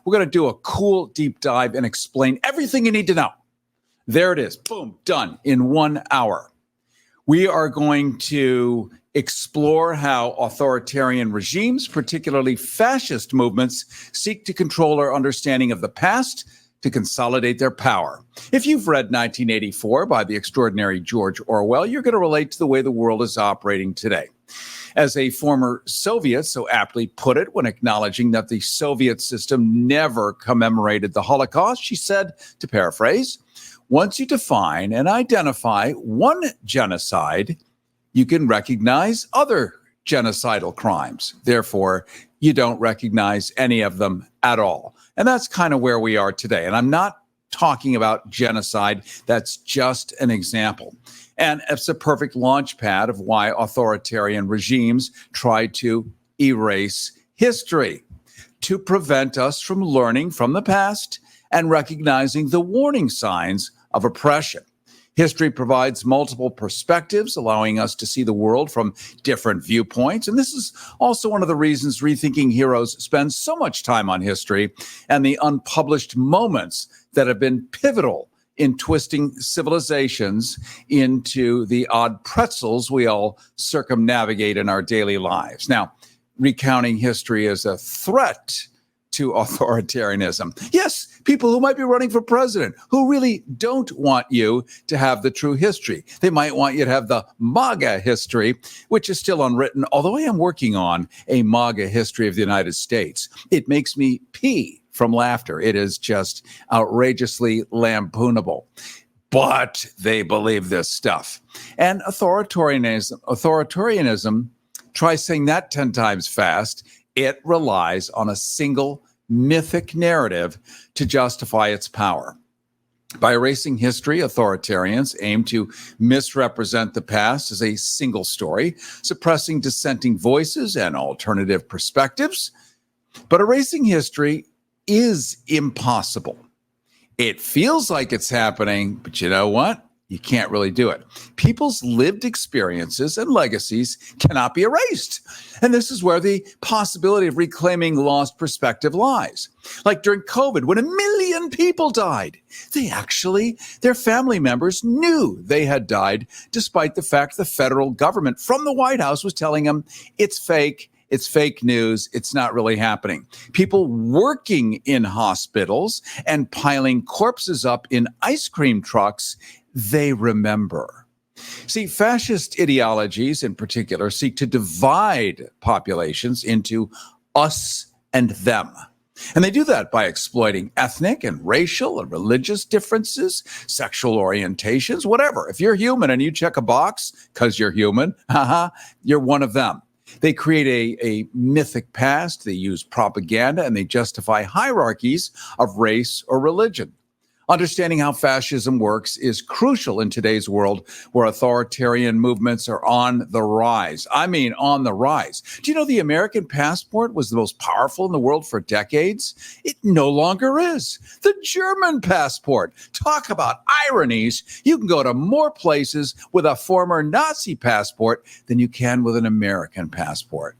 We're going to do a cool deep dive and explain everything you need to know. There it is. Boom, done in 1 hour. We are going to explore how authoritarian regimes, particularly fascist movements, seek to control our understanding of the past to consolidate their power. If you've read 1984 by the extraordinary George Orwell, you're going to relate to the way the world is operating today. As a former Soviet so aptly put it when acknowledging that the Soviet system never commemorated the Holocaust, she said, to paraphrase, once you define and identify one genocide, you can recognize other genocidal crimes. Therefore, you don't recognize any of them at all. And that's kind of where we are today. And I'm not talking about genocide. That's just an example. And it's a perfect launch pad of why authoritarian regimes try to erase history, to prevent us from learning from the past and recognizing the warning signs of oppression. History provides multiple perspectives, allowing us to see the world from different viewpoints. And this is also one of the reasons Rethinking Heroes spends so much time on history and the unpublished moments that have been pivotal in twisting civilizations into the odd pretzels we all circumnavigate in our daily lives. Now, recounting history is a threat to authoritarianism. Yes, people who might be running for president who really don't want you to have the true history. They might want you to have the MAGA history, which is still unwritten, although I am working on a MAGA history of the United States. It makes me pee from laughter. It is just outrageously lampoonable. But they believe this stuff. And authoritarianism, try saying that 10 times fast. It relies on a single mythic narrative to justify its power. By erasing history, authoritarians aim to misrepresent the past as a single story, suppressing dissenting voices and alternative perspectives. But erasing history is impossible. It feels like it's happening, but you know what? You can't really do it. People's lived experiences and legacies cannot be erased. And this is where the possibility of reclaiming lost perspective lies. Like during COVID, when 1 million people died, their family members knew they had died, despite the fact the federal government from the White House was telling them it's fake. It's fake news. It's not really happening. People working in hospitals and piling corpses up in ice cream trucks, they remember. See, fascist ideologies in particular seek to divide populations into us and them. And they do that by exploiting ethnic and racial and religious differences, sexual orientations, whatever. If you're human and you check a box because you're human, you're one of them. They create a mythic past, they use propaganda, and they justify hierarchies of race or religion. Understanding how fascism works is crucial in today's world where authoritarian movements are on the rise. I mean, on the rise. Do you know the American passport was the most powerful in the world for decades? It no longer is. The German passport. Talk about ironies. You can go to more places with a former Nazi passport than you can with an American passport.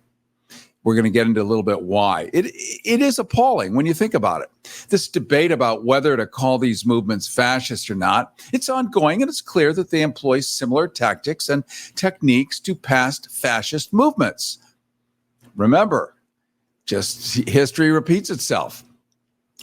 We're going to get into a little bit why. It is appalling when you think about it. This debate about whether to call these movements fascist or not, it's ongoing, and it's clear that they employ similar tactics and techniques to past fascist movements. Remember, just history repeats itself.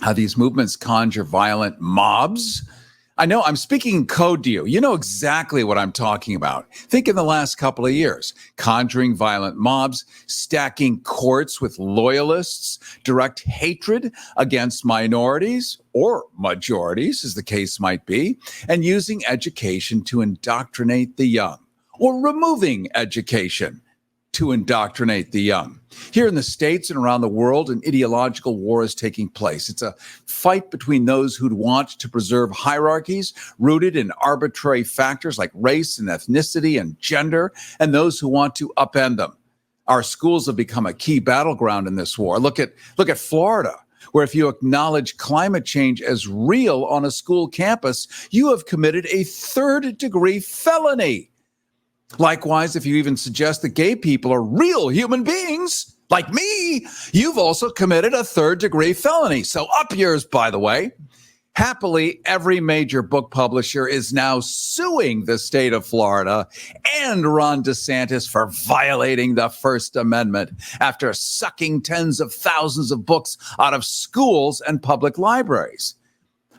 How these movements conjure violent mobs. I know I'm speaking code to you. You know exactly what I'm talking about. Think in the last couple of years, conjuring violent mobs, stacking courts with loyalists, direct hatred against minorities or majorities, as the case might be, and using education to indoctrinate the young, or removing education to indoctrinate the young. Here in the States and around the world, an ideological war is taking place. It's a fight between those who want to preserve hierarchies rooted in arbitrary factors like race and ethnicity and gender, and those who want to upend them. Our schools have become a key battleground in this war. Look at Florida, where if you acknowledge climate change as real on a school campus, you have committed a third-degree felony. Likewise, if you even suggest that gay people are real human beings, Like me, you've also committed a third-degree felony. So up yours, by the way. Happily, every major book publisher is now suing the state of Florida and Ron DeSantis for violating the First Amendment after sucking tens of thousands of books out of schools and public libraries.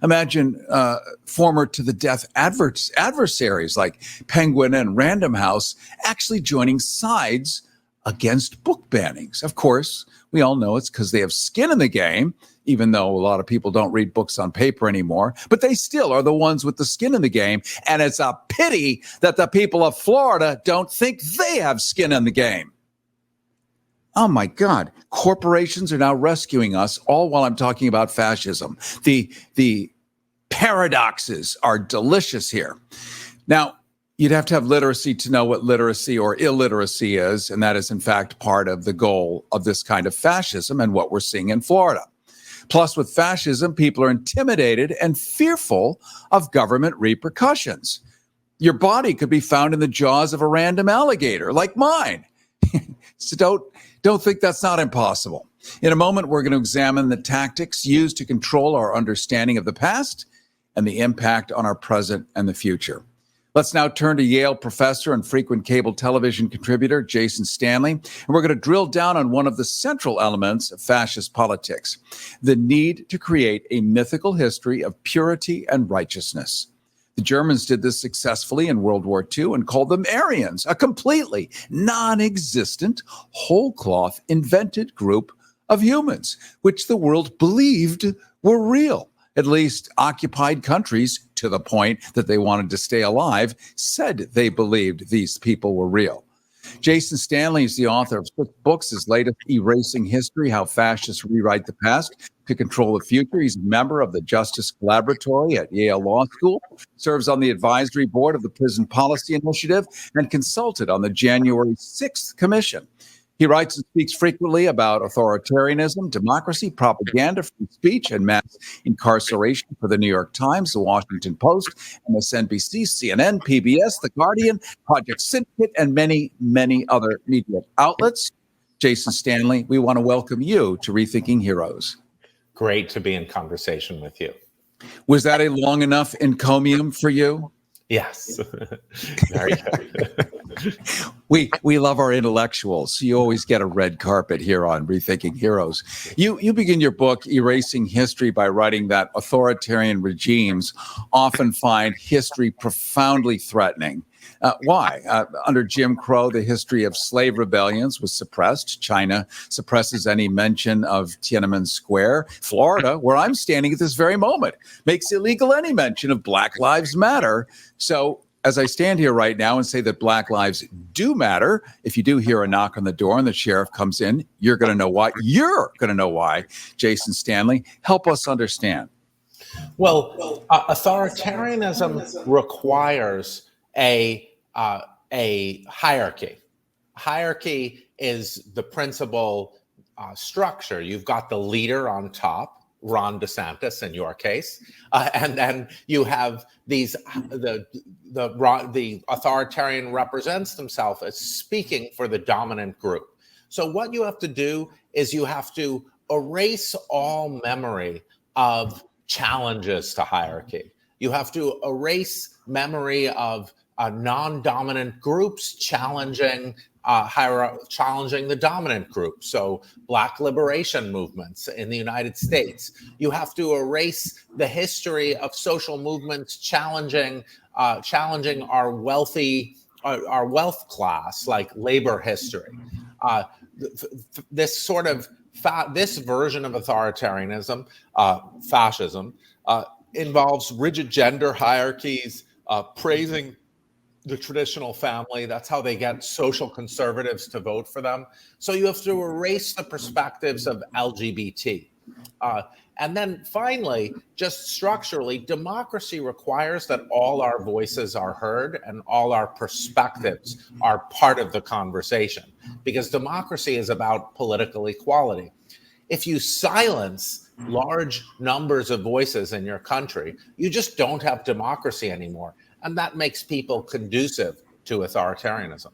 Imagine former to the death adversaries like Penguin and Random House actually joining sides against book bannings. Of course, we all know it's because they have skin in the game, even though a lot of people don't read books on paper anymore, but they still are the ones with the skin in the game. And it's a pity that the people of Florida don't think they have skin in the game. Oh my God, corporations are now rescuing us, all while I'm talking about fascism. The paradoxes are delicious here. Now, you'd have to have literacy to know what literacy or illiteracy is, and that is in fact part of the goal of this kind of fascism and what we're seeing in Florida. Plus, with fascism, people are intimidated and fearful of government repercussions. Your body could be found in the jaws of a random alligator like mine. So don't think that's not impossible. In a moment, we're going to examine the tactics used to control our understanding of the past and the impact on our present and the future. Let's now turn to Yale professor and frequent cable television contributor Jason Stanley, and we're going to drill down on one of the central elements of fascist politics, the need to create a mythical history of purity and righteousness. The Germans did this successfully in World War II and called them Aryans, a completely non-existent, whole-cloth, invented group of humans, which the world believed were real. At least occupied countries, to the point that they wanted to stay alive, said they believed these people were real. Jason Stanley is the author of 6 books, his latest, Erasing History, How Fascists Rewrite the Past to Control the Future. He's a member of the Justice Collaboratory at Yale Law School, serves on the advisory board of the Prison Policy Initiative, and consulted on the January 6th Commission. He writes and speaks frequently about authoritarianism, democracy, propaganda, free speech, and mass incarceration for the New York Times, the Washington Post, MSNBC, CNN, PBS, The Guardian, Project Syndicate, and many, many other media outlets. Jason Stanley, we want to welcome you to Rethinking Heroes. Great to be in conversation with you. Was that a long enough encomium for you? Yes. Very good. We love our intellectuals. You always get a red carpet here on Rethinking Heroes. You begin your book, Erasing History, by writing that authoritarian regimes often find history profoundly threatening. Why? Under Jim Crow, the history of slave rebellions was suppressed. China suppresses any mention of Tiananmen Square. Florida, where I'm standing at this very moment, makes illegal any mention of Black Lives Matter. So as I stand here right now and say that Black lives do matter, if you do hear a knock on the door and the sheriff comes in, you're going to know why. You're going to know why. Jason Stanley, help us understand. Well, authoritarianism requires a hierarchy. Hierarchy is the principal structure. You've got the leader on top, Ron DeSantis in your case, and then you have these the authoritarian represents himself as speaking for the dominant group. So what you have to do is you have to erase all memory of challenges to hierarchy. You have to erase memory of non-dominant groups challenging the dominant group. So Black liberation movements in the United States. You have to erase the history of social movements challenging our wealth class, like labor history. This sort of this version of authoritarianism, fascism, involves rigid gender hierarchies, praising the traditional family. That's how they get social conservatives to vote for them. So you have to erase the perspectives of LGBT. And then finally, just structurally, democracy requires that all our voices are heard and all our perspectives are part of the conversation, because democracy is about political equality. If you silence large numbers of voices in your country, you just don't have democracy anymore. And that makes people conducive to authoritarianism.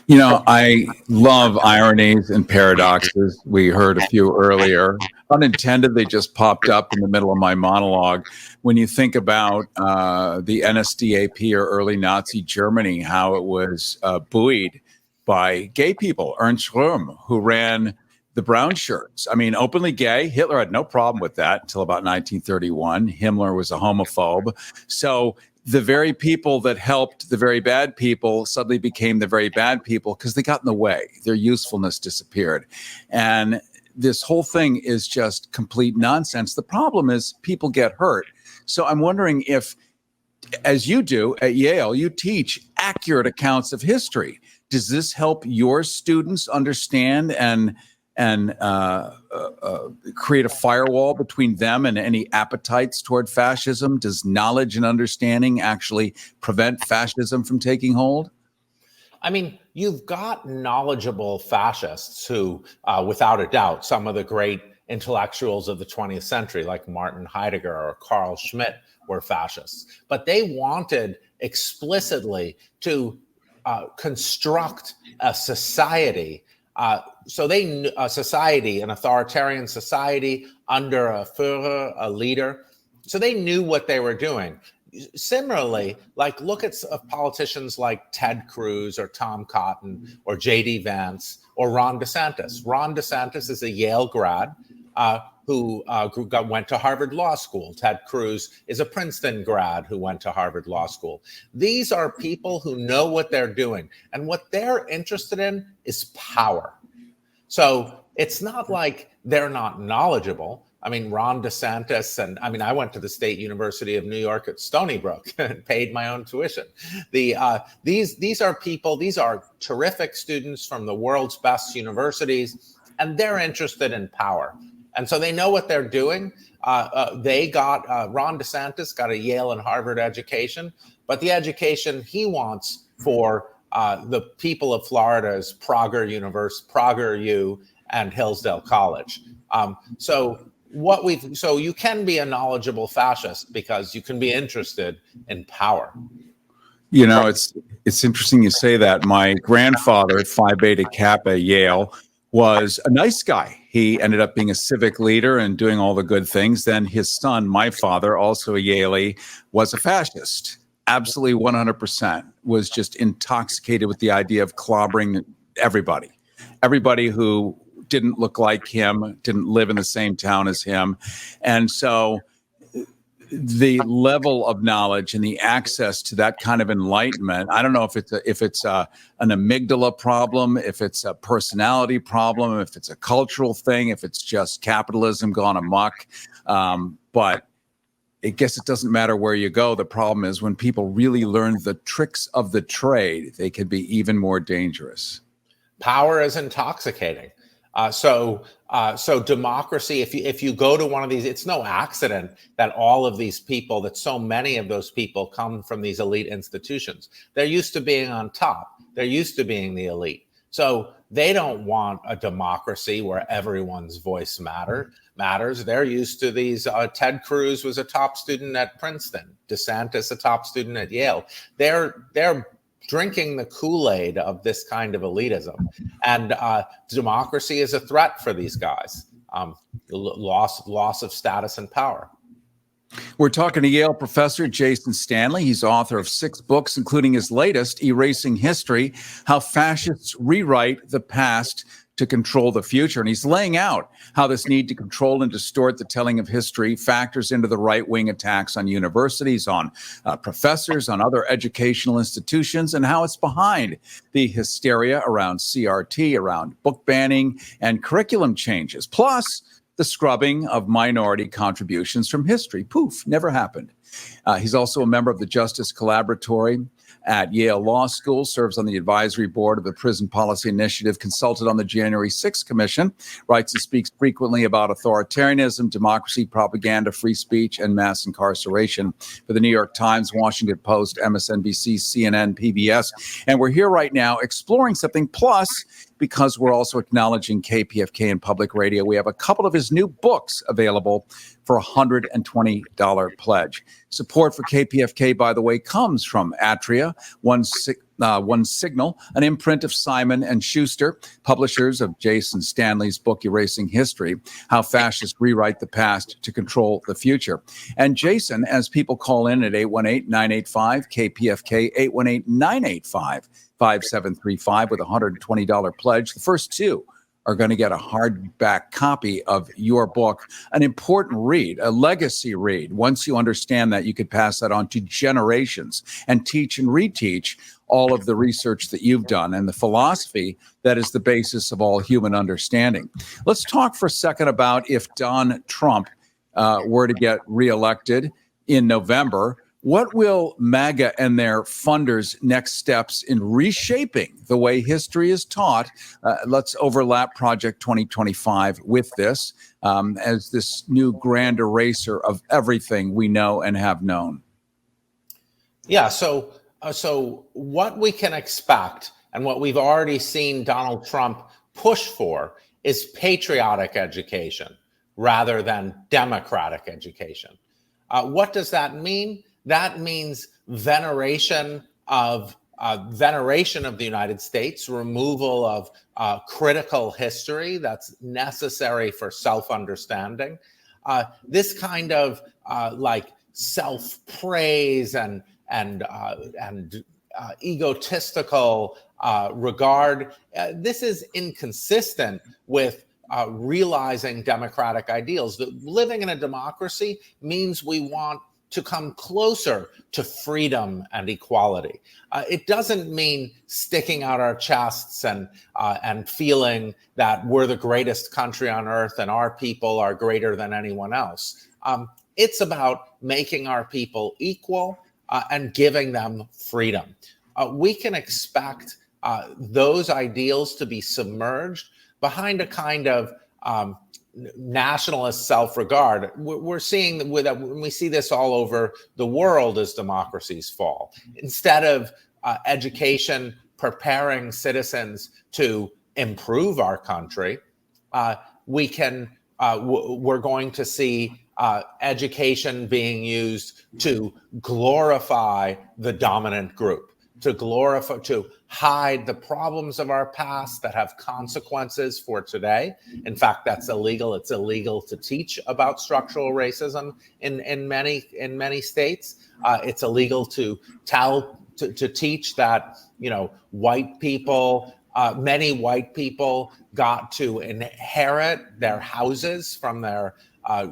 You know, I love ironies and paradoxes. We heard a few earlier. Unintended, they just popped up in the middle of my monologue. When you think about the NSDAP or early Nazi Germany, how it was buoyed by gay people, Ernst Röhm, who ran the brown shirts. I mean, openly gay. Hitler had no problem with that until about 1931. Himmler was a homophobe. So the very people that helped the very bad people suddenly became the very bad people because they got in the way. Their usefulness disappeared. And this whole thing is just complete nonsense. The problem is people get hurt. So I'm wondering if, as you do at Yale, you teach accurate accounts of history. Does this help your students understand and create a firewall between them and any appetites toward fascism? Does knowledge and understanding actually prevent fascism from taking hold? I mean, you've got knowledgeable fascists who, without a doubt, some of the great intellectuals of the 20th century, like Martin Heidegger or Carl Schmitt, were fascists. But they wanted explicitly to construct a society. So they a society, an authoritarian society under a Führer, a leader. So they knew what they were doing. Similarly, like look at politicians like Ted Cruz or Tom Cotton or J.D. Vance or Ron DeSantis. Ron DeSantis is a Yale grad who went to Harvard Law School. Ted Cruz is a Princeton grad who went to Harvard Law School. These are people who know what they're doing. And what they're interested in is power. So it's not like they're not knowledgeable. I mean, Ron DeSantis, and I mean, I went to the State University of New York at Stony Brook and paid my own tuition. These are people, these are terrific students from the world's best universities, and they're interested in power. And so they know what they're doing. Ron DeSantis got a Yale and Harvard education, but the education he wants for the people of Florida is Prager U and Hillsdale College. So you can be a knowledgeable fascist because you can be interested in power. You know, it's interesting you say that. My grandfather, Phi Beta Kappa, Yale, was a nice guy. He ended up being a civic leader and doing all the good things. Then his son, my father, also a Yaley, was a fascist. Absolutely 100%, was just intoxicated with the idea of clobbering everybody who didn't look like him, didn't live in the same town as him. And so the level of knowledge and the access to that kind of enlightenment, I don't know if it's an amygdala problem, if it's a personality problem, if it's a cultural thing, if it's just capitalism gone amok. But I guess it doesn't matter where you go. The problem is when people really learn the tricks of the trade, they can be even more dangerous. Power is intoxicating. So democracy, if you go to one of these, it's no accident that all of these people, that so many of those people come from these elite institutions. They're used to being on top. They're used to being the elite. So they don't want a democracy where everyone's voice matters. They're used to these. Ted Cruz was a top student at Princeton. DeSantis, a top student at Yale. They're drinking the Kool-Aid of this kind of elitism. And democracy is a threat for these guys. Loss of status and power. We're talking to Yale professor Jason Stanley. He's author of 6 books, including his latest, Erasing History, How Fascists Rewrite the Past to Control the Future. And he's laying out how this need to control and distort the telling of history factors into the right-wing attacks on universities, on professors, on other educational institutions, and how it's behind the hysteria around CRT, around book banning and curriculum changes, plus the scrubbing of minority contributions from history. Poof, never happened. He's also a member of the Justice Collaboratory at Yale Law School, serves on the advisory board of the Prison Policy Initiative, consulted on the January 6th Commission, writes and speaks frequently about authoritarianism, democracy, propaganda, free speech, and mass incarceration for the New York Times, Washington Post, MSNBC, CNN, PBS. And we're here right now exploring something. Plus, because we're also acknowledging KPFK and public radio, we have a couple of his new books available for a $120 pledge. Support for KPFK, by the way, comes from Atria, One Signal, an imprint of Simon and Schuster, publishers of Jason Stanley's book, Erasing History, How Fascists Rewrite the Past to Control the Future. And Jason, as people call in at 818-985-KPFK, 818-985-5735 with a $120 pledge, the first two are going to get a hardback copy of your book, an important read, a legacy read. Once you understand that, you could pass that on to generations and teach and reteach all of the research that you've done and the philosophy that is the basis of all human understanding. Let's talk for a second about if Donald Trump were to get reelected in November. What will MAGA and their funders' next steps in reshaping the way history is taught? Let's overlap Project 2025 with this as this new grand eraser of everything we know and have known. Yeah, so what we can expect and what we've already seen Donald Trump push for is patriotic education rather than democratic education. What does that mean? That means veneration of the United States, removal of critical history that's necessary for self-understanding. This kind of like self-praise and egotistical regard. This is inconsistent with realizing democratic ideals. Living in a democracy means we want to come closer to freedom and equality. It doesn't mean sticking out our chests and feeling that we're the greatest country on earth and our people are greater than anyone else. It's about making our people equal and giving them freedom. We can expect those ideals to be submerged behind a kind of nationalist self-regard. We're seeing we see this all over the world as democracies fall. Instead of education preparing citizens to improve our country, we're going to see education being used to glorify the dominant group, to hide the problems of our past that have consequences for today. In fact, that's illegal. It's illegal to teach about structural racism in many states. It's illegal to teach that, white people, many white people got to inherit their houses from their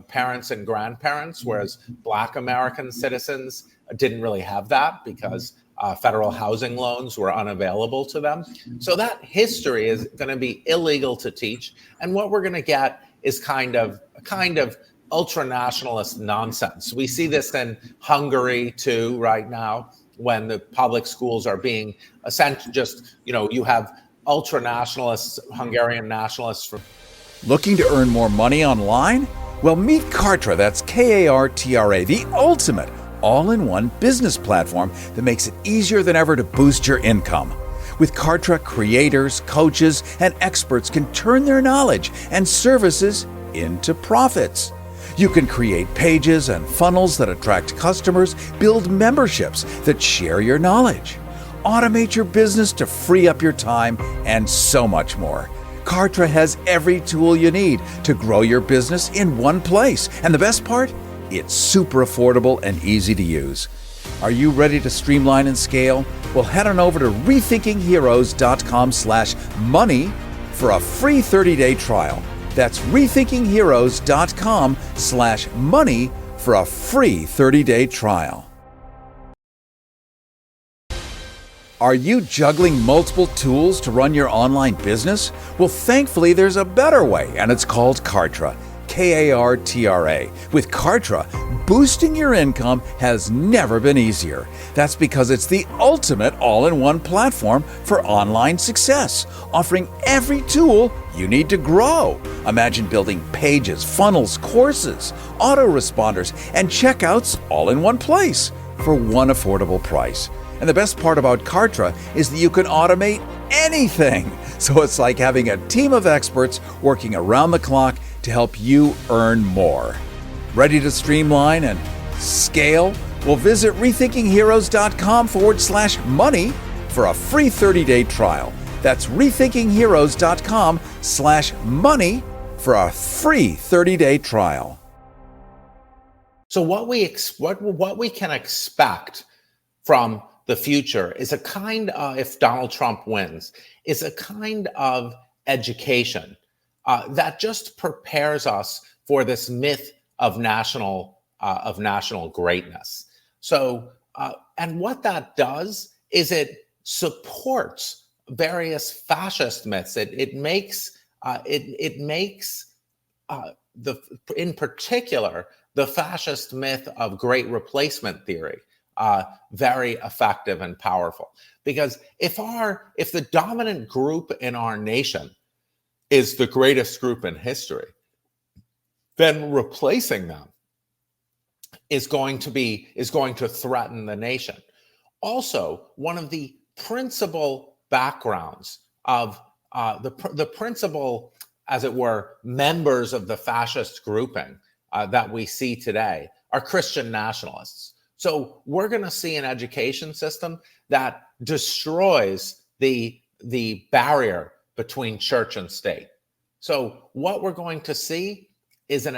parents and grandparents, whereas Black American citizens didn't really have that because federal housing loans were unavailable to them. So that history is going to be illegal to teach. And what we're going to get is kind of ultra-nationalist nonsense. We see this in Hungary too right now, when the public schools are being essentially you have ultra-nationalists, Hungarian nationalists. Looking to earn more money online? Well, meet Kartra, that's Kartra, the ultimate all-in-one business platform that makes it easier than ever to boost your income. With Kartra, creators, coaches, and experts can turn their knowledge and services into profits. You can create pages and funnels that attract customers, build memberships that share your knowledge, automate your business to free up your time, and so much more. Kartra has every tool you need to grow your business in one place. And the best part? It's super affordable and easy to use. Are you ready to streamline and scale? Well, head on over to rethinkingheroes.com/money for a free 30-day trial. That's rethinkingheroes.com/money for a free 30-day trial. Are you juggling multiple tools to run your online business? Well, thankfully, there's a better way, and it's called Kartra. Kartra. With Kartra, boosting your income has never been easier. That's because it's the ultimate all-in-one platform for online success, offering every tool you need to grow. Imagine building pages, funnels, courses, autoresponders, and checkouts all in one place for one affordable price. And the best part about Kartra is that you can automate anything. So it's like having a team of experts working around the clock to help you earn more. Ready to streamline and scale? Well, visit rethinkingheroes.com/money for a free 30-day trial. That's rethinkingheroes.com/money for a free 30-day trial. So what we can expect from the future is a kind of, if Donald Trump wins, is a kind of education that just prepares us for this myth of national greatness. So, and what that does is it supports various fascist myths. It makes in particular the fascist myth of great replacement theory very effective and powerful. Because if the dominant group in our nation is the greatest group in history, then replacing them is going to threaten the nation. Also, one of the principal backgrounds of the principal, as it were, members of the fascist grouping that we see today are Christian nationalists. So we're going to see an education system that destroys the barrier between church and state. So what we're going to see is an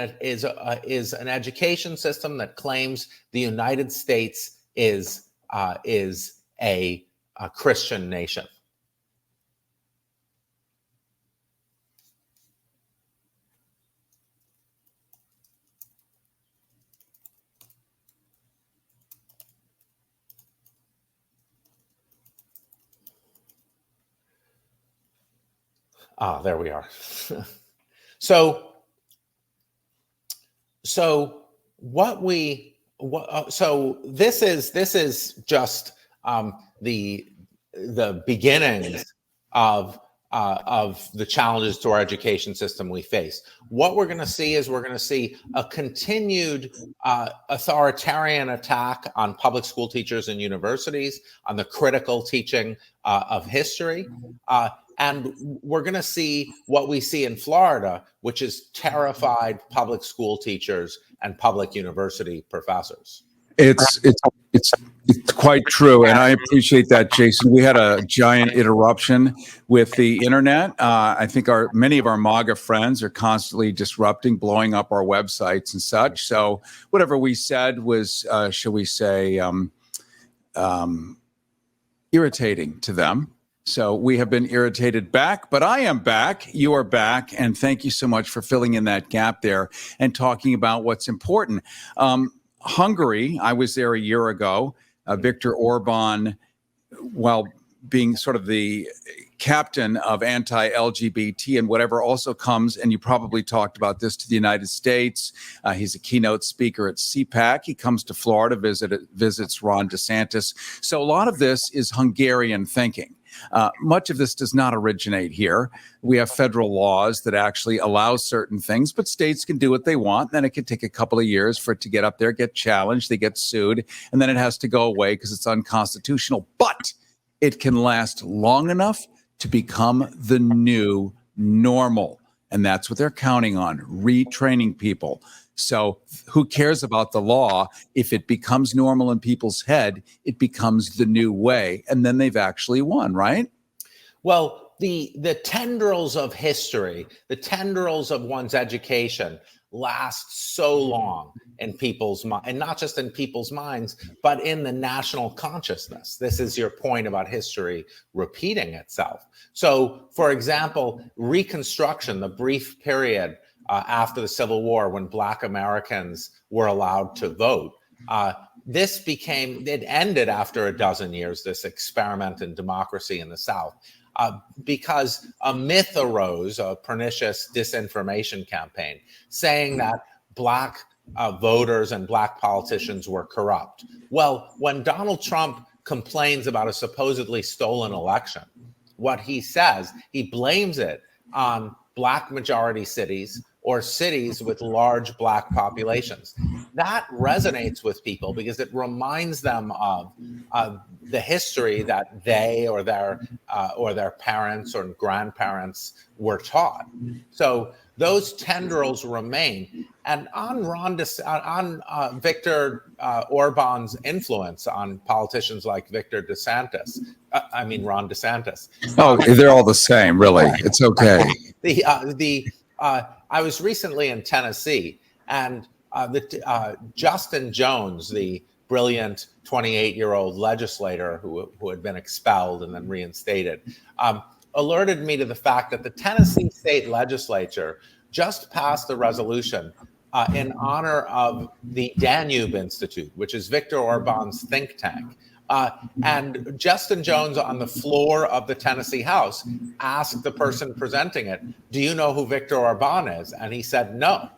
education system that claims the United States is a Christian nation. There we are. So this is just the beginnings of the challenges to our education system we face. What we're going to see is a continued authoritarian attack on public school teachers and universities, on the critical teaching of history. And we're going to see what we see in Florida, which is terrified public school teachers and public university professors. It's quite true, and I appreciate that, Jason. We had a giant interruption with the internet. I think many of our MAGA friends are constantly disrupting, blowing up our websites and such. So whatever we said was, shall we say, irritating to them. So we have been irritated back, but I am back. You are back. And thank you so much for filling in that gap there and talking about what's important. Hungary, I was there a year ago. Viktor Orban, while being sort of the captain of anti-LGBT and whatever, also comes, and you probably talked about this, to the United States. He's a keynote speaker at CPAC. He comes to Florida, visits Ron DeSantis. So a lot of this is Hungarian thinking. Much of this does not originate here. We have federal laws that actually allow certain things, but states can do what they want. Then it can take a couple of years for it to get up there, get challenged, they get sued, and then it has to go away because it's unconstitutional. But it can last long enough to become the new normal. And that's what they're counting on, retraining people. So who cares about the law? If it becomes normal in people's head, it becomes the new way. And then they've actually won, right? Well, the tendrils of history, the tendrils of one's education last so long in people's minds, and not just in people's minds, but in the national consciousness. This is your point about history repeating itself. So, for example, Reconstruction, the brief period after the Civil War when Black Americans were allowed to vote, it ended after a dozen years, this experiment in democracy in the South. Because a myth arose, a pernicious disinformation campaign, saying that Black voters and Black politicians were corrupt. Well, when Donald Trump complains about a supposedly stolen election, what he says, he blames it on Black majority cities or cities with large Black populations. That resonates with people because it reminds them of the history that they or their parents or grandparents were taught. So those tendrils remain. And on Viktor Orban's influence on politicians like Ron DeSantis. Oh, they're all the same, really. It's okay. I was recently in Tennessee, and Justin Jones, the brilliant 28-year-old legislator who had been expelled and then reinstated, alerted me to the fact that the Tennessee state legislature just passed a resolution in honor of the Danube Institute, which is Viktor Orban's think tank. And Justin Jones, on the floor of the Tennessee House, asked the person presenting it, "Do you know who Viktor Orban is?" And he said, "No."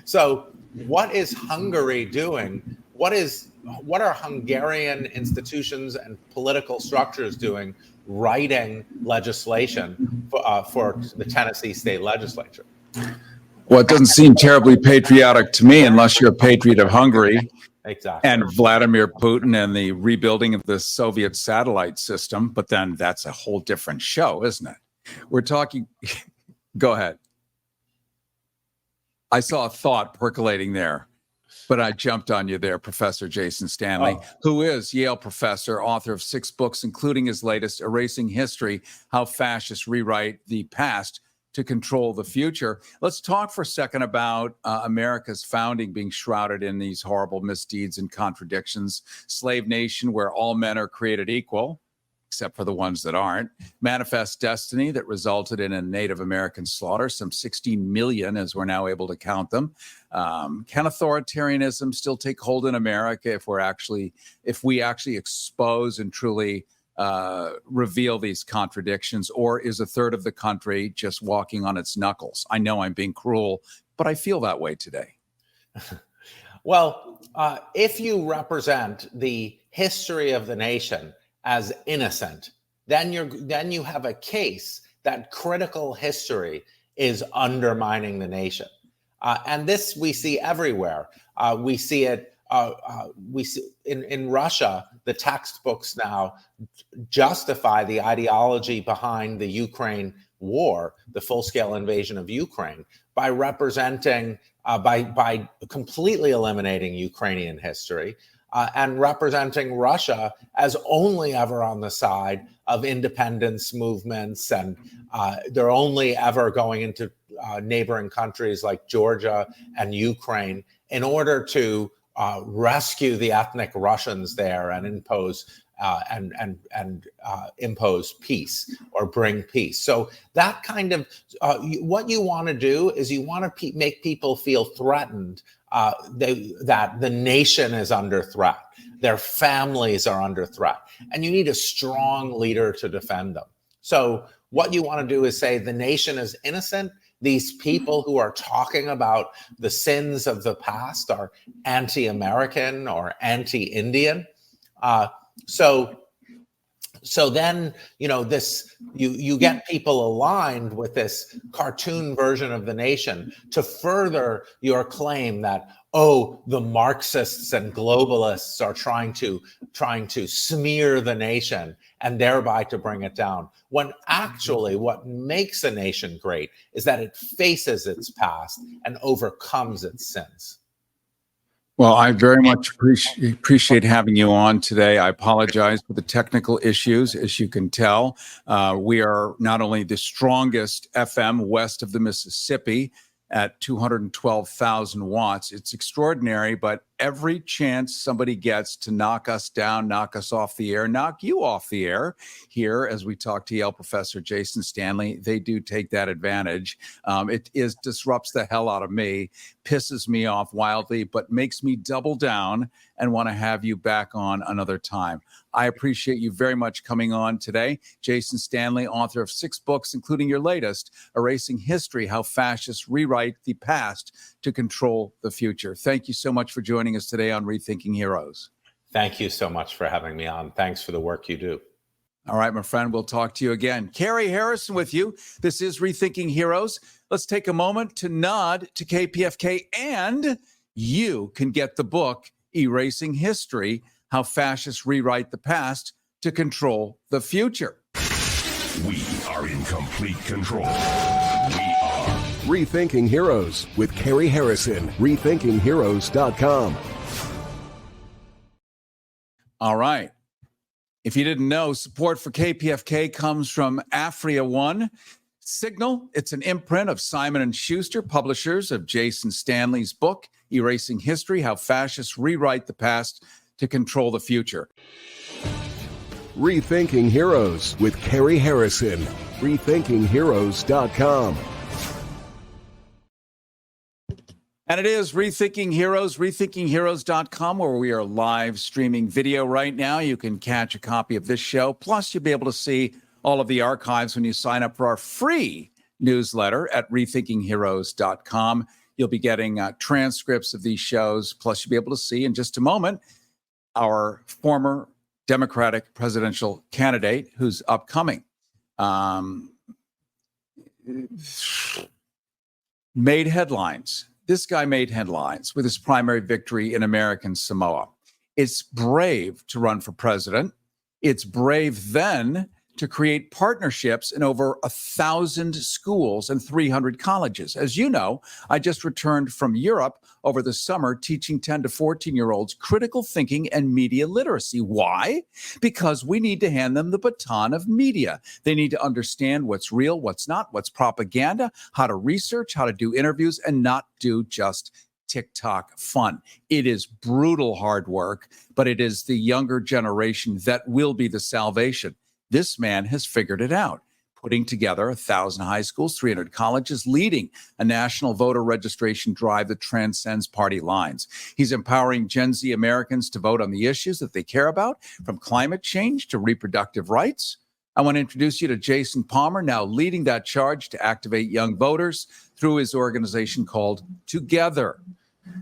So what is Hungary doing? What are Hungarian institutions and political structures doing writing legislation for the Tennessee state legislature? Well, it doesn't seem terribly patriotic to me unless you're a patriot of Hungary. Exactly. And Vladimir Putin and the rebuilding of the Soviet satellite system. But then that's a whole different show, isn't it? We're talking. Go ahead. I saw a thought percolating there, but I jumped on you there, Professor Jason Stanley, who is Yale professor, author of 6 books, including his latest, Erasing History, How Fascists Rewrite the Past to Control the Future. Let's talk for a second about America's founding being shrouded in these horrible misdeeds and contradictions. Slave nation where all men are created equal, except for the ones that aren't. Manifest destiny that resulted in a Native American slaughter, some 16 million as we're now able to count them. Can authoritarianism still take hold in America if we actually expose and truly reveal these contradictions, or is a third of the country just walking on its knuckles? I know I'm being cruel, but I feel that way today. Well, if you represent the history of the nation as innocent, then you have a case that critical history is undermining the nation, and this we see everywhere. We see it. We see in Russia, the textbooks now justify the ideology behind the Ukraine war, the full-scale invasion of Ukraine, by representing, by completely eliminating Ukrainian history and representing Russia as only ever on the side of independence movements, and they're only ever going into neighboring countries like Georgia and Ukraine in order to rescue the ethnic Russians there and impose impose peace or bring peace. So that kind of what you want to do is you want to make people feel threatened, that the nation is under threat, their families are under threat, and you need a strong leader to defend them. So what you want to do is say the nation is innocent. These people who are talking about the sins of the past are anti-American or anti-Indian. So then, you get people aligned with this cartoon version of the nation to further your claim that, the Marxists and globalists are trying to smear the nation and thereby to bring it down. When actually what makes a nation great is that it faces its past and overcomes its sins. Well, I very much appreciate having you on today. I apologize for the technical issues. As you can tell, we are not only the strongest FM west of the Mississippi at 212,000 watts. It's extraordinary, but every chance somebody gets to knock us down, knock us off the air, knock you off the air here, as we talk to Yale professor Jason Stanley, they do take that advantage. It disrupts the hell out of me, pisses me off wildly, but makes me double down and want to have you back on another time. I appreciate you very much coming on today. Jason Stanley, author of 6 books, including your latest, Erasing History, How Fascists Rewrite the Past to Control the Future. Thank you so much for joining us today on Rethinking Heroes. Thank you so much for having me on. Thanks for the work you do. All right, my friend, we'll talk to you again. Cary Harrison with you. This is Rethinking Heroes. Let's take a moment to nod to KPFK, and you can get the book, Erasing History, How Fascists Rewrite the Past to Control the Future. We are in complete control. We are Rethinking Heroes with Cary Harrison. RethinkingHeroes.com. All right. If you didn't know, support for KPFK comes from Afria One. Signal, it's an imprint of Simon & Schuster, publishers of Jason Stanley's book, Erasing History, How Fascists Rewrite the Past to Control the Future. Rethinking Heroes with Cary Harrison. RethinkingHeroes.com. And it is Rethinking Heroes, RethinkingHeroes.com, where we are live streaming video right now. You can catch a copy of this show. Plus, you'll be able to see all of the archives when you sign up for our free newsletter at RethinkingHeroes.com. You'll be getting transcripts of these shows. Plus, you'll be able to see in just a moment our former Democratic presidential candidate who's upcoming. Made headlines. This guy made headlines with his primary victory in American Samoa. It's brave to run for president. It's brave then to create partnerships in over 1,000 schools and 300 colleges. As you know, I just returned from Europe over the summer teaching 10 to 14-year-olds critical thinking and media literacy. Why? Because we need to hand them the baton of media. They need to understand what's real, what's not, what's propaganda, how to research, how to do interviews, and not do just TikTok fun. It is brutal hard work, but it is the younger generation that will be the salvation. This man has figured it out, putting together 1,000 high schools, 300 colleges, leading a national voter registration drive that transcends party lines. He's empowering Gen Z Americans to vote on the issues that they care about, from climate change to reproductive rights. I want to introduce you to Jason Palmer, now leading that charge to activate young voters through his organization called Together,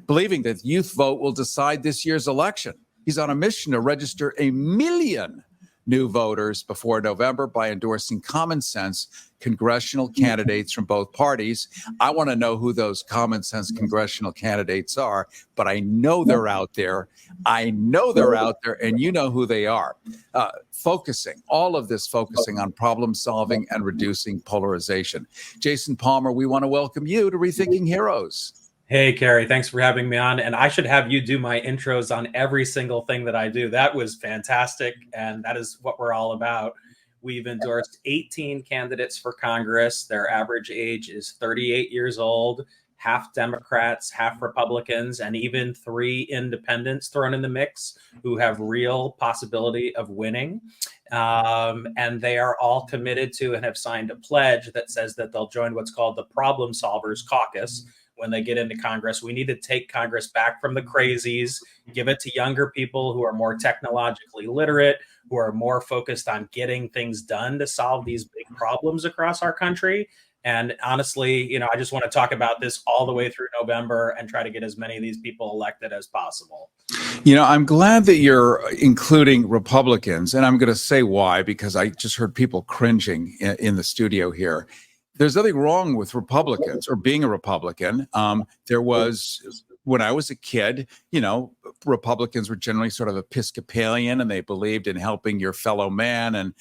believing that youth vote will decide this year's election. He's on a mission to register 1 million new voters before November by endorsing common sense congressional candidates from both parties. I want to know who those common sense congressional candidates are, but I know they're out there. And you know who they are. All of this focusing on problem solving and reducing polarization. Jason Palmer, we want to welcome you to Rethinking Heroes. Hey, Cary, thanks for having me on. And I should have you do my intros on every single thing that I do. That was fantastic. And that is what we're all about. We've endorsed 18 candidates for Congress. Their average age is 38 years old, half Democrats, half Republicans, and even 3 independents thrown in the mix who have real possibility of winning. And they are all committed to and have signed a pledge that says that they'll join what's called the Problem Solvers Caucus. When they get into Congress, we need to take Congress back from the crazies, give it to younger people who are more technologically literate, who are more focused on getting things done to solve these big problems across our country. And honestly, I just want to talk about this all the way through November and try to get as many of these people elected as possible. I'm glad that you're including Republicans, and I'm going to say why, because I just heard people cringing in the studio here. There's nothing wrong with Republicans or being a Republican. There was, when I was a kid, Republicans were generally sort of Episcopalian, and they believed in helping your fellow man, and,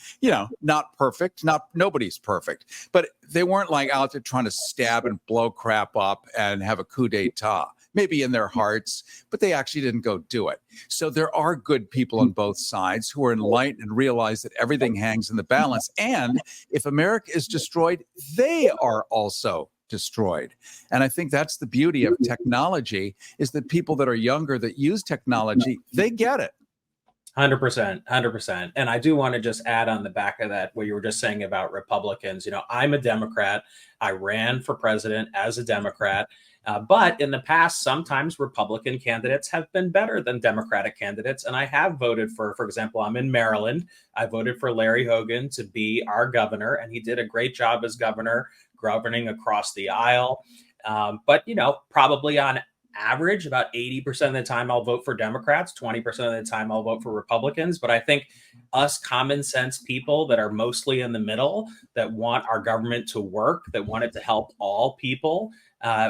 not perfect, nobody's perfect, but they weren't like out there trying to stab and blow crap up and have a coup d'etat. Maybe in their hearts, but they actually didn't go do it. So there are good people on both sides who are enlightened and realize that everything hangs in the balance. And if America is destroyed, they are also destroyed. And I think that's the beauty of technology, is that people that are younger that use technology, they get it. 100%. And I do want to just add on the back of that, what you were just saying about Republicans. I'm a Democrat. I ran for president as a Democrat. But in the past, sometimes Republican candidates have been better than Democratic candidates. And I have voted for example, I'm in Maryland. I voted for Larry Hogan to be our governor, and he did a great job as governor, governing across the aisle. But, probably on average, about 80% of the time I'll vote for Democrats, 20% of the time I'll vote for Republicans. But I think us common sense people that are mostly in the middle, that want our government to work, that want it to help all people,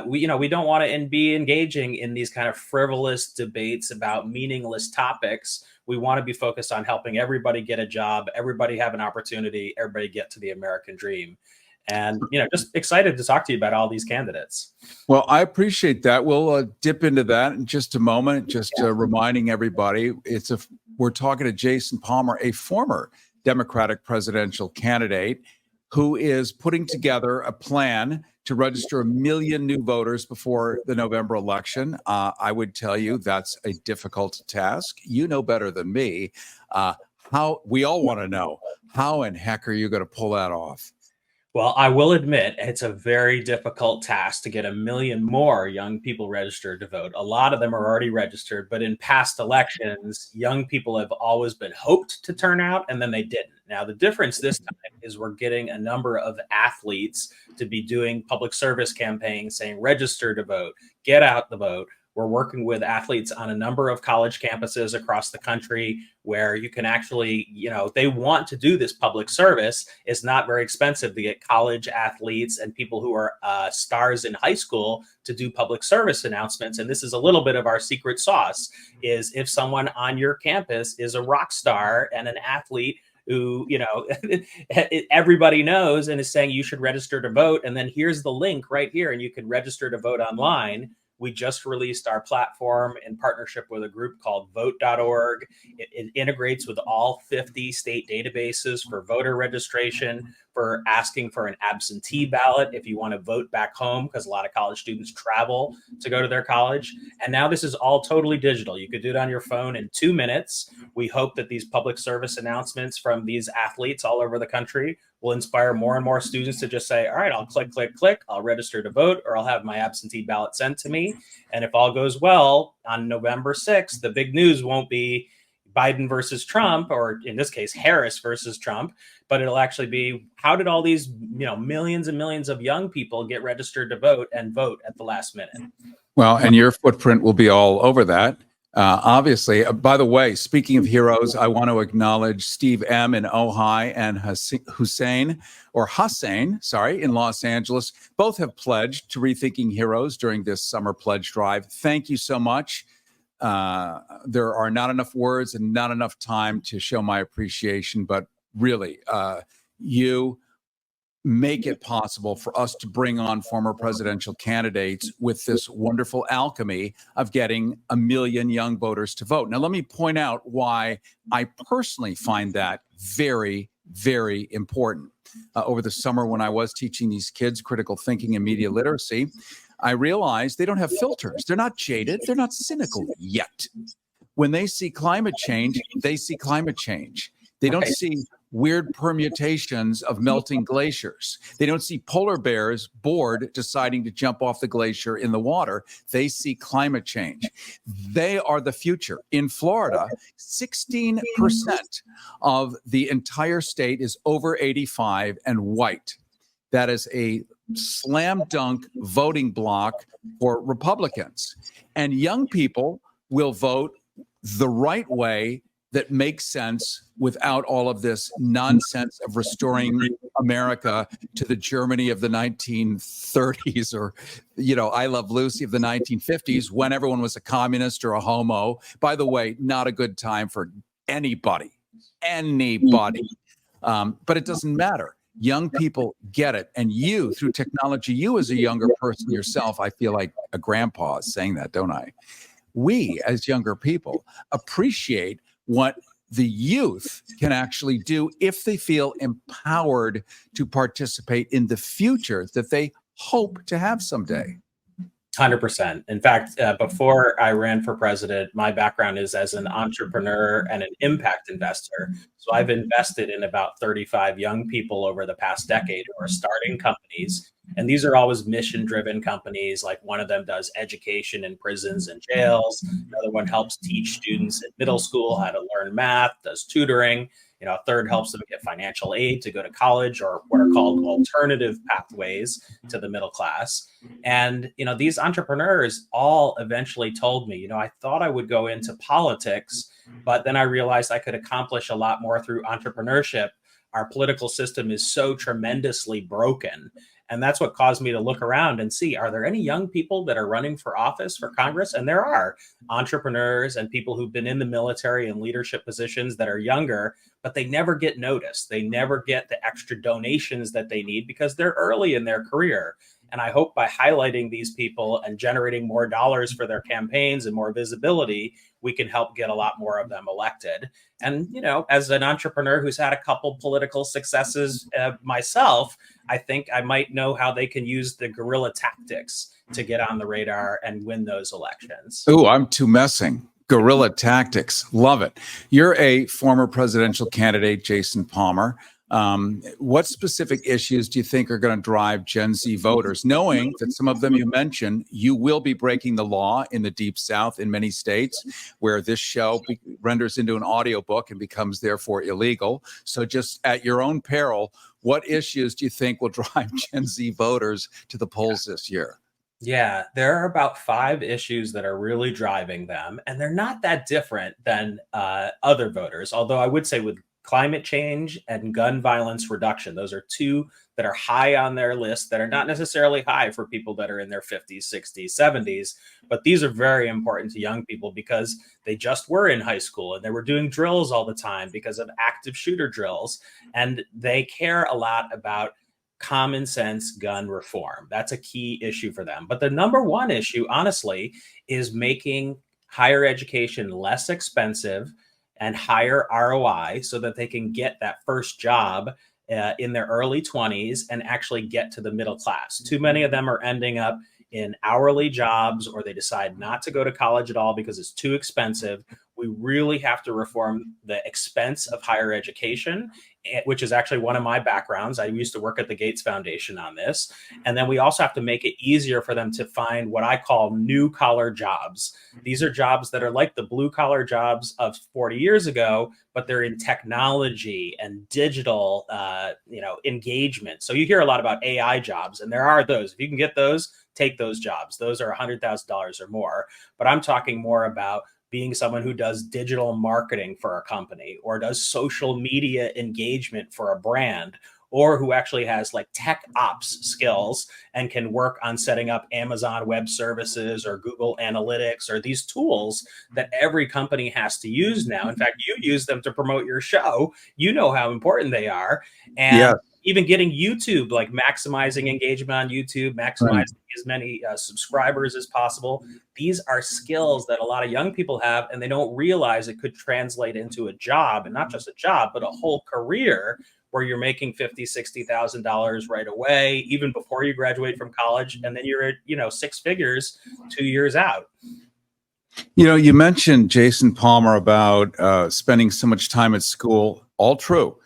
we don't want to be engaging in these kind of frivolous debates about meaningless topics. We want to be focused on helping everybody get a job, everybody have an opportunity, everybody get to the American dream. And, just excited to talk to you about all these candidates. Well, I appreciate that. We'll dip into that in just a moment. Just reminding everybody, we're talking to Jason Palmer, a former Democratic presidential candidate who is putting together a plan to register 1 million new voters before the November election. I would tell you that's a difficult task. You know better than me. How we all want to know, how in heck are you going to pull that off? Well, I will admit it's a very difficult task to get 1 million more young people registered to vote. A lot of them are already registered, but in past elections, young people have always been hoped to turn out, and then they didn't. Now, the difference this time is we're getting a number of athletes to be doing public service campaigns saying, register to vote, get out the vote. We're working with athletes on a number of college campuses across the country where you can actually, they want to do this public service. It's not very expensive to get college athletes and people who are stars in high school to do public service announcements. And this is a little bit of our secret sauce, is if someone on your campus is a rock star and an athlete who, everybody knows and is saying you should register to vote. And then here's the link right here, and you can register to vote online. We just released our platform in partnership with a group called vote.org. It integrates with all 50 state databases for voter registration, for asking for an absentee ballot if you want to vote back home, because a lot of college students travel to go to their college. And now this is all totally digital. You could do it on your phone in 2 minutes. We hope that these public service announcements from these athletes all over the country will inspire more and more students to just say, all right, I'll click, I'll register to vote, or I'll have my absentee ballot sent to me. And if all goes well, on November 6th, the big news won't be Biden versus Trump, or in this case, Harris versus Trump, but it'll actually be, how did all these, millions and millions of young people get registered to vote and vote at the last minute? Well, and your footprint will be all over that. Obviously, by the way, speaking of heroes, I want to acknowledge Steve M. in Ojai and Hussein in Los Angeles. Both have pledged to Rethinking Heroes during this summer pledge drive. Thank you so much. There are not enough words and not enough time to show my appreciation, but really, you make it possible for us to bring on former presidential candidates with this wonderful alchemy of getting 1 million young voters to vote. Now, let me point out why I personally find that very, very important. Over the summer, when I was teaching these kids critical thinking and media literacy, I realized they don't have filters. They're not jaded. They're not cynical yet. When they see climate change, they see climate change. They don't see weird permutations of melting glaciers. They don't see polar bears bored deciding to jump off the glacier in the water. They see climate change. They are the future. In Florida, 16% of the entire state is over 85 and white. That is a slam dunk voting block for Republicans. And young people will vote the right way that makes sense without all of this nonsense of restoring America to the Germany of the 1930s, or, I Love Lucy of the 1950s, when everyone was a communist or a homo. By the way, not a good time for anybody. But it doesn't matter. Young people get it. And you, through technology, you as a younger person yourself, I feel like a grandpa saying that, don't I? We, as younger people, appreciate what the youth can actually do if they feel empowered to participate in the future that they hope to have someday. 100%. In fact, before I ran for president, my background is as an entrepreneur and an impact investor. So I've invested in about 35 young people over the past decade who are starting companies. And these are always mission-driven companies. Like, one of them does education in prisons and jails. Another one helps teach students in middle school how to learn math, does tutoring. A third helps them get financial aid to go to college, or what are called alternative pathways to the middle class. And, these entrepreneurs all eventually told me, I thought I would go into politics, but then I realized I could accomplish a lot more through entrepreneurship. Our political system is so tremendously broken. And that's what caused me to look around and see, are there any young people that are running for office for Congress? And there are entrepreneurs and people who've been in the military and leadership positions that are younger, but they never get noticed. They never get the extra donations that they need because they're early in their career. And I hope by highlighting these people and generating more dollars for their campaigns and more visibility, we can help get a lot more of them elected. And, you know, as an entrepreneur who's had a couple political successes myself, I think I might know how they can use the guerrilla tactics to get on the radar and win those elections. Ooh, I'm too messing. Guerrilla tactics. Love it. You're a former presidential candidate, Jason Palmer. What specific issues do you think are going to drive Gen Z voters, knowing that some of them you mentioned, you will be breaking the law in the Deep South in many states where this show renders into an audiobook and becomes therefore illegal. So just at your own peril, what issues do you think will drive Gen Z voters to the polls this year? Yeah, there are about 5 issues that are really driving them, and they're not that different than other voters. Although I would say with climate change and gun violence reduction, those are 2 that are high on their list that are not necessarily high for people that are in their 50s, 60s, 70s. But these are very important to young people because they just were in high school and they were doing drills all the time because of active shooter drills. And they care a lot about common sense gun reform. That's a key issue for them. But the number one issue, honestly, is making higher education less expensive and higher ROI so that they can get that first job in their early 20s and actually get to the middle class. Too many of them are ending up in hourly jobs, or they decide not to go to college at all because it's too expensive. We really have to reform the expense of higher education, which is actually one of my backgrounds. I used to work at the Gates Foundation on this. And then we also have to make it easier for them to find what I call new collar jobs. These are jobs that are like the blue collar jobs of 40 years ago, but they're in technology and digital, engagement. So you hear a lot about AI jobs, and there are those. If you can get those, take those jobs. Those are $100,000 or more. But I'm talking more about being someone who does digital marketing for a company or does social media engagement for a brand, or who actually has like tech ops skills and can work on setting up Amazon Web Services or Google Analytics or these tools that every company has to use now. In fact, you use them to promote your show. You know how important they are. And even getting YouTube, like maximizing engagement on YouTube, maximizing as many subscribers as possible. These are skills that a lot of young people have, and they don't realize it could translate into a job, and not just a job, but a whole career where you're making $50,000, $60,000 right away, even before you graduate from college. And then you're at, 6 figures 2 years out. You know, you mentioned, Jason Palmer, about spending so much time at school. All true.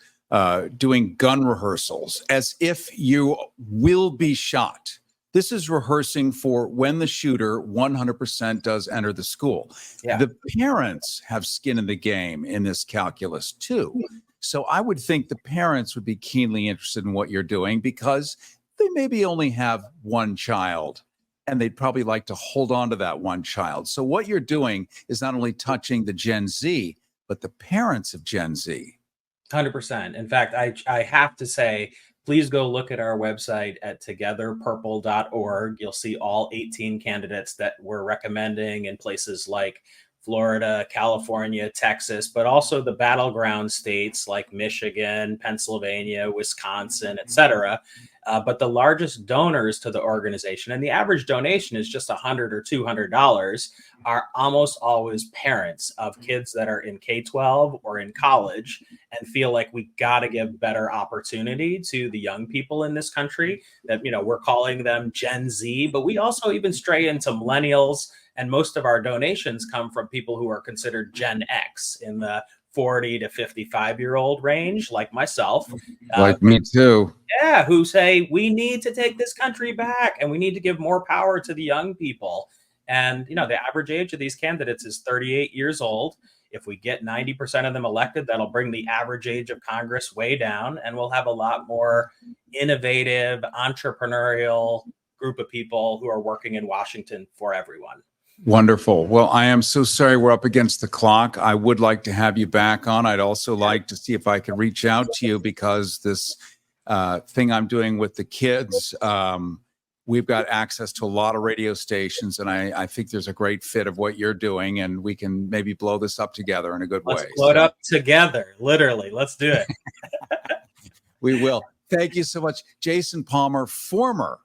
Doing gun rehearsals as if you will be shot. This is rehearsing for when the shooter 100% does enter the school. Yeah. The parents have skin in the game in this calculus too. So I would think the parents would be keenly interested in what you're doing because they maybe only have one child and they'd probably like to hold on to that one child. So what you're doing is not only touching the Gen Z, but the parents of Gen Z. 100%. In fact, I have to say, please go look at our website at togetherpurple.org. You'll see all 18 candidates that we're recommending in places like Florida, California, Texas, but also the battleground states like Michigan, Pennsylvania, Wisconsin, etc. But the largest donors to the organization, and the average donation is just $100 or $200, are almost always parents of kids that are in K-12 or in college and feel like we got to give better opportunity to the young people in this country. That, we're calling them Gen Z, but we also even stray into millennials. And most of our donations come from people who are considered Gen X in the 40 to 55-year-old range, like myself. Like me too. Yeah, who say we need to take this country back and we need to give more power to the young people. And, the average age of these candidates is 38 years old. If we get 90% of them elected, that'll bring the average age of Congress way down, and we'll have a lot more innovative, entrepreneurial group of people who are working in Washington for everyone. Wonderful. Well, I am so sorry we're up against the clock. I would like to have you back on. I'd also like to see if I could reach out to you because this thing I'm doing with the kids. We've got access to a lot of radio stations, and I think there's a great fit of what you're doing, and we can maybe blow this up together in a good way. Let's blow it up together, literally. Let's do it. We will. Thank you so much. Jason Palmer, former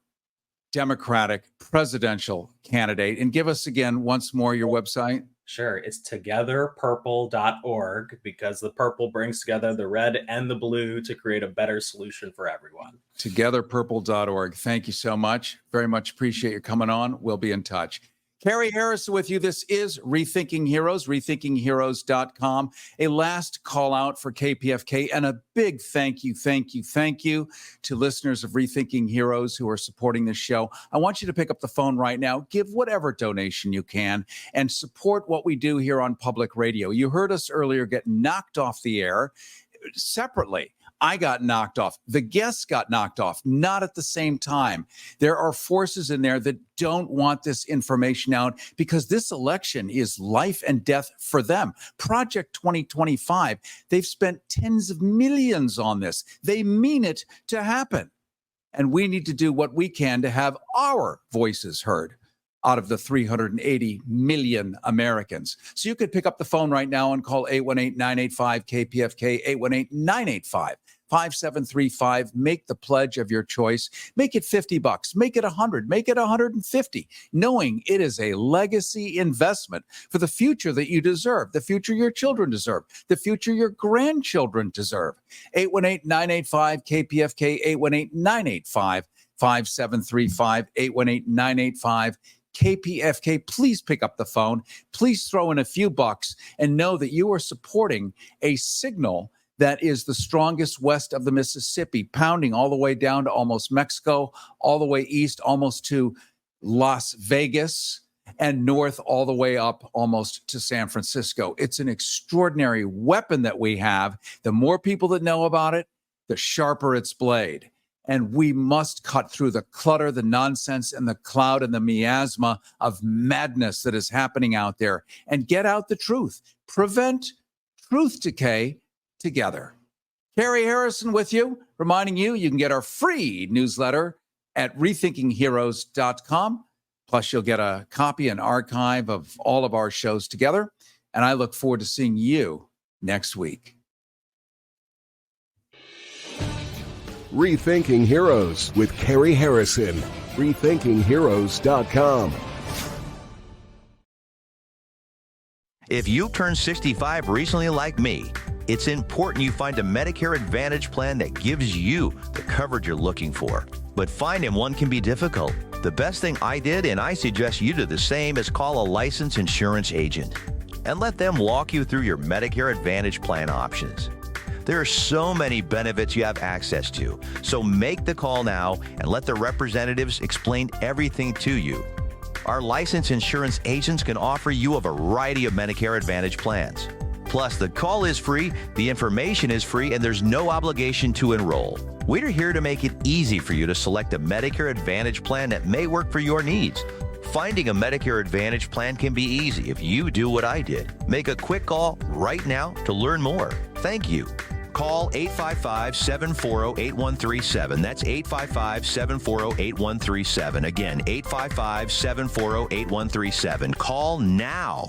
Democratic presidential candidate. And give us again, once more, your website. Sure. It's togetherpurple.org, because the purple brings together the red and the blue to create a better solution for everyone. Togetherpurple.org. Thank you so much. Very much appreciate you coming on. We'll be in touch. Cary Harrison with you. This is Rethinking Heroes, rethinkingheroes.com. A last call out for KPFK and a big thank you to listeners of Rethinking Heroes who are supporting this show. I want you to pick up the phone right now, give whatever donation you can, and support what we do here on public radio. You heard us earlier get knocked off the air separately. I got knocked off. The guests got knocked off, not at the same time. There are forces in there that don't want this information out because this election is life and death for them. Project 2025, they've spent tens of millions on this. They mean it to happen. And we need to do what we can to have our voices heard out of the 380 million Americans. So you could pick up the phone right now and call 818-985-KPFK, 818-985-5735. Make the pledge of your choice. Make it $50, make it $100, make it $150, knowing it is a legacy investment for the future that you deserve, the future your children deserve, the future your grandchildren deserve. 818-985-KPFK, 818-985-5735, 818-985 KPFK. Please pick up the phone. Please throw in a few bucks and know that you are supporting a signal that is the strongest west of the Mississippi, pounding all the way down to almost Mexico, all the way east, almost to Las Vegas, and north all the way up almost to San Francisco. It's an extraordinary weapon that we have. The more people that know about it, the sharper its blade. And we must cut through the clutter, the nonsense, and the cloud and the miasma of madness that is happening out there and get out the truth. Prevent truth decay together. Cary Harrison with you, reminding you can get our free newsletter at rethinkingheroes.com. Plus, you'll get a copy and archive of all of our shows together. And I look forward to seeing you next week. Rethinking Heroes with Cary Harrison. rethinkingheroes.com. If you turned 65 recently like me, it's important you find a Medicare Advantage plan that gives you the coverage you're looking for. But finding one can be difficult. The best thing I did, and I suggest you do the same, is call a licensed insurance agent and let them walk you through your Medicare Advantage plan options. There are so many benefits you have access to, so make the call now and let the representatives explain everything to you. Our licensed insurance agents can offer you a variety of Medicare Advantage plans. Plus, the call is free, the information is free, and there's no obligation to enroll. We're here to make it easy for you to select a Medicare Advantage plan that may work for your needs. Finding a Medicare Advantage plan can be easy if you do what I did. Make a quick call right now to learn more. Thank you. Call 855-740-8137. That's 855-740-8137. Again, 855-740-8137. Call now.